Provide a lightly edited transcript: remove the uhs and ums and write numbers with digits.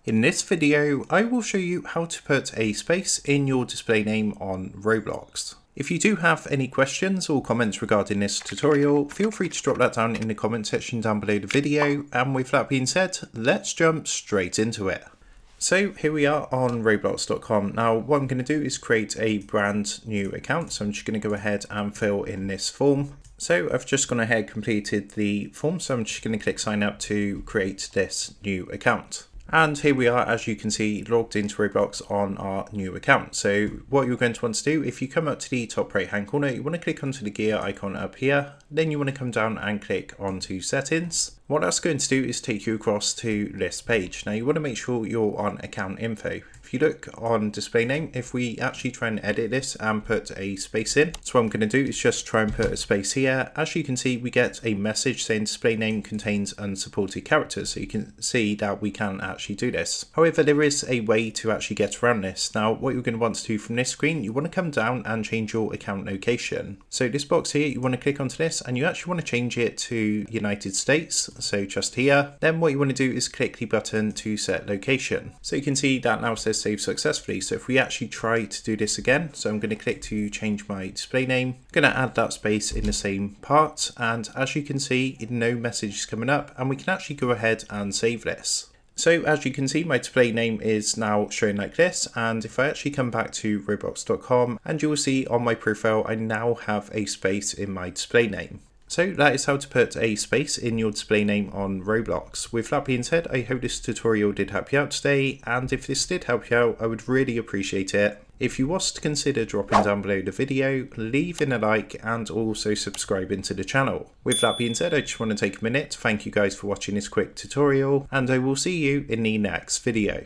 In this video, I will show you how to put a space in your display name on Roblox. If you do have any questions or comments regarding this tutorial, feel free to drop that down in the comment section down below the video, and with that being said, let's jump straight into it. So here we are on roblox.com. Now what I'm going to do is create a brand new account, so I'm just going to go ahead and fill in this form. So I've just gone ahead and completed the form, so I'm just going to click sign up to create this new account. And here we are, as you can see, logged into Roblox on our new account. So what you're going to want to do, if you come up to the top right hand corner, you want to click onto the gear icon up here. Then you want to come down and click onto settings. What that's going to do is take you across to this page. Now you want to make sure you're on account info. If you look on display name, if we actually try and edit this and put a space in, so what I'm going to do is just try and put a space here. As you can see, we get a message saying display name contains unsupported characters. So you can see that we can actually do this. However, there is a way to actually get around this. Now, what you're going to want to do from this screen, you want to come down and change your account location. So this box here, you want to click onto this and you actually want to change it to United States. So just here. Then what you want to do is click the button to set location. So you can see that now says save successfully. So if we actually try to do this again, so I'm going to click to change my display name. I'm going to add that space in the same part, and as you can see, no message is coming up, and we can actually go ahead and save this. So as you can see, my display name is now showing like this, and if I actually come back to roblox.com, and you will see on my profile I now have a space in my display name. So that is how to put a space in your display name on Roblox. With that being said, I hope this tutorial did help you out today, and if this did help you out, I would really appreciate it if you was to consider dropping down below the video, leaving a like, and also subscribing to the channel. With that being said, I just want to take a minute to thank you guys for watching this quick tutorial, and I will see you in the next video.